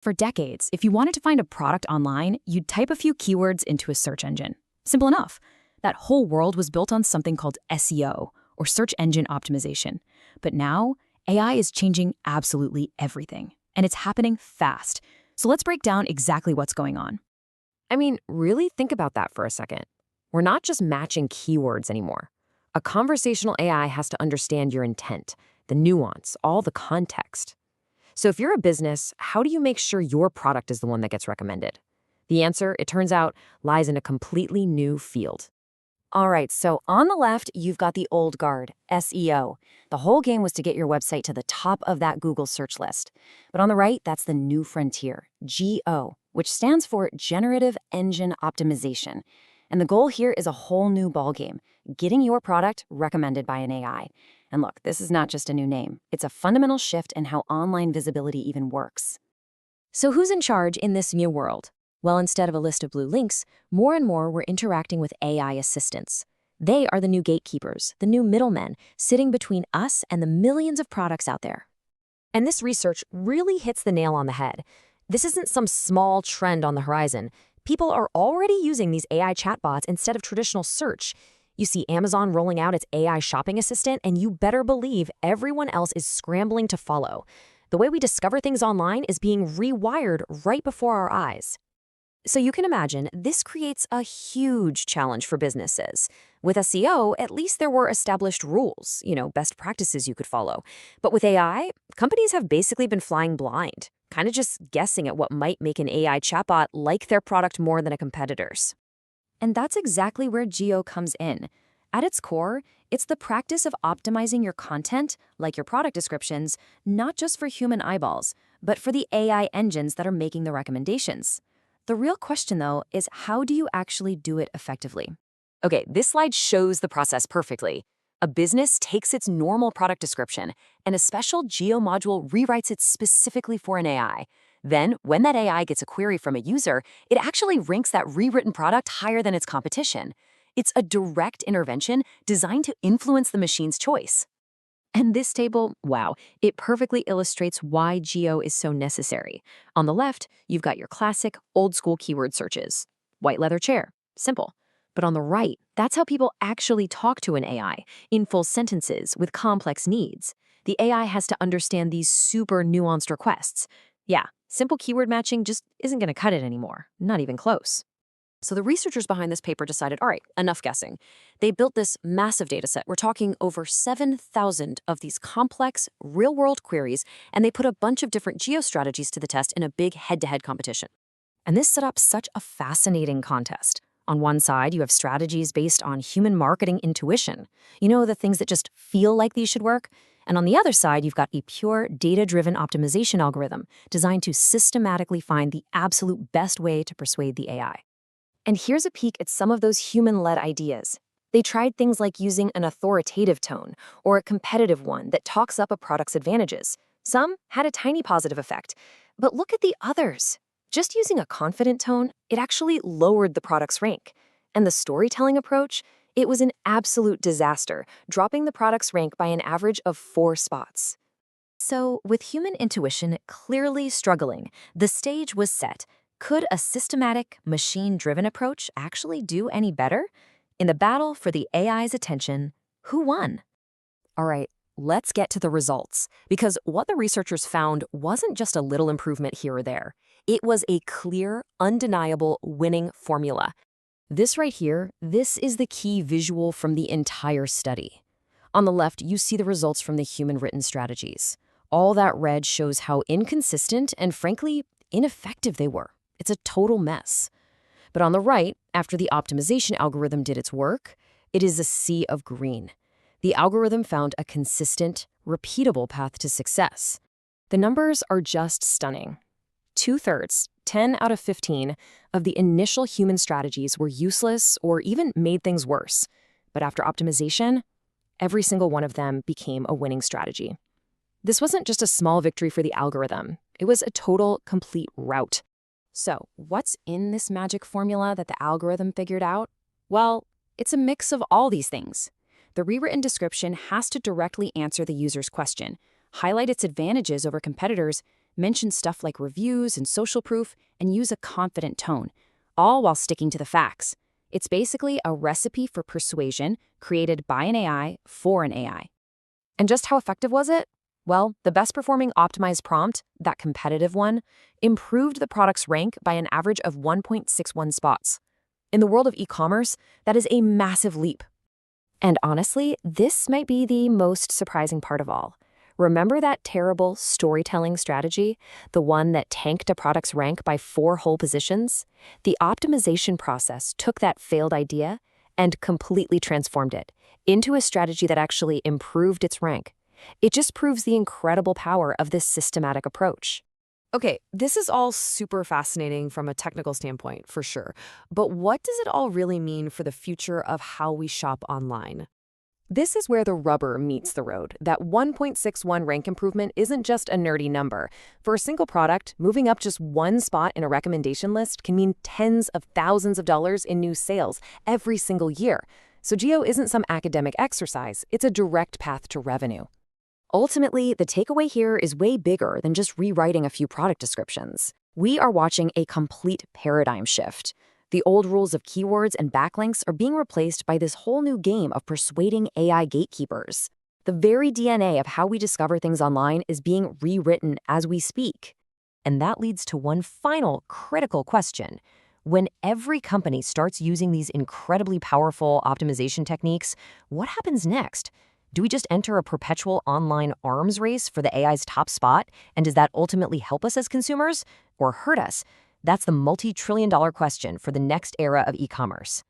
For decades, if you wanted to find a product online, you'd type a few keywords into a search engine. Simple enough. That whole world was built on something called SEO, or search engine optimization. But now, AI is changing absolutely everything, and it's happening fast. So let's break down exactly what's going on. I mean, really think about that for a second. We're not just matching keywords anymore. A conversational AI has to understand your intent, the nuance, all the context. So if you're a business, how do you make sure your product is the one that gets recommended? The answer, it turns out, lies in a completely new field. All right, so on the left, you've got the old guard, SEO. The whole game was to get your website to the top of that Google search list. But on the right, that's the new frontier, GO, which stands for Generative Engine Optimization. And the goal here is a whole new ballgame, getting your product recommended by an AI. And look, this is not just a new name. It's a fundamental shift in how online visibility even works. So who's in charge in this new world? Well, instead of a list of blue links, more and more we're interacting with AI assistants. They are the new gatekeepers, the new middlemen, sitting between us and the millions of products out there. And this research really hits the nail on the head. This isn't some small trend on the horizon. People are already using these AI chatbots instead of traditional search. You see Amazon rolling out its AI shopping assistant, and you better believe everyone else is scrambling to follow. The way we discover things online is being rewired right before our eyes. So you can imagine, this creates a huge challenge for businesses. With SEO, at least there were established rules, best practices you could follow. But with AI, companies have basically been flying blind, kind of just guessing at what might make an AI chatbot like their product more than a competitor's. And that's exactly where GEO comes in. At its core, it's the practice of optimizing your content, like your product descriptions, not just for human eyeballs, but for the AI engines that are making the recommendations. The real question, though, is how do you actually do it effectively? Okay, this slide shows the process perfectly. A business takes its normal product description, and a special GEO module rewrites it specifically for an AI. Then, when that AI gets a query from a user, it actually ranks that rewritten product higher than its competition. It's a direct intervention designed to influence the machine's choice. And this table, wow, it perfectly illustrates why GEO is so necessary. On the left, you've got your classic, old-school keyword searches. White leather chair, simple. But on the right, that's how people actually talk to an AI, in full sentences with complex needs. The AI has to understand these super nuanced requests. Yeah, simple keyword matching just isn't going to cut it anymore, not even close. So the researchers behind this paper decided, all right, enough guessing. They built this massive data set. We're talking over 7,000 of these complex, real-world queries, and they put a bunch of different geo strategies to the test in a big head-to-head competition. And this set up such a fascinating contest. On one side, you have strategies based on human marketing intuition. The things that just feel like these should work. And on the other side, you've got a pure data-driven optimization algorithm designed to systematically find the absolute best way to persuade the AI. And here's a peek at some of those human-led ideas. They tried things like using an authoritative tone or a competitive one that talks up a product's advantages. Some had a tiny positive effect, but look at the others. Just using a confident tone, it actually lowered the product's rank. And the storytelling approach, it was an absolute disaster, dropping the product's rank by an average of 4 spots. So, with human intuition clearly struggling, the stage was set. Could a systematic, machine-driven approach actually do any better? In the battle for the AI's attention, who won? All right, let's get to the results, because what the researchers found wasn't just a little improvement here or there. It was a clear, undeniable winning formula. This right here, this is the key visual from the entire study. On the left, you see the results from the human-written strategies. All that red shows how inconsistent and, frankly, ineffective they were. It's a total mess. But on the right, after the optimization algorithm did its work, it is a sea of green. The algorithm found a consistent, repeatable path to success. The numbers are just stunning. 2/3, 10 out of 15, of the initial human strategies were useless or even made things worse. But after optimization, every single one of them became a winning strategy. This wasn't just a small victory for the algorithm. It was a total, complete rout. So, what's in this magic formula that the algorithm figured out? Well, it's a mix of all these things. The rewritten description has to directly answer the user's question, highlight its advantages over competitors, mention stuff like reviews and social proof, and use a confident tone, all while sticking to the facts. It's basically a recipe for persuasion created by an AI for an AI. And just how effective was it? Well, the best performing optimized prompt, that competitive one, improved the product's rank by an average of 1.61 spots. In the world of e-commerce, that is a massive leap. And honestly, this might be the most surprising part of all. Remember that terrible storytelling strategy, the one that tanked a product's rank by 4 whole positions? The optimization process took that failed idea and completely transformed it into a strategy that actually improved its rank. It just proves the incredible power of this systematic approach. Okay, this is all super fascinating from a technical standpoint, for sure. But what does it all really mean for the future of how we shop online? This is where the rubber meets the road. That 1.61 rank improvement isn't just a nerdy number. For a single product, moving up just 1 spot in a recommendation list can mean tens of thousands of dollars in new sales every single year. So geo isn't some academic exercise, it's a direct path to revenue. Ultimately, the takeaway here is way bigger than just rewriting a few product descriptions. We are watching a complete paradigm shift. The old rules of keywords and backlinks are being replaced by this whole new game of persuading AI gatekeepers. The very DNA of how we discover things online is being rewritten as we speak. And that leads to one final critical question. When every company starts using these incredibly powerful optimization techniques, what happens next? Do we just enter a perpetual online arms race for the AI's top spot? And does that ultimately help us as consumers or hurt us? That's the multi-trillion-dollar question for the next era of e-commerce.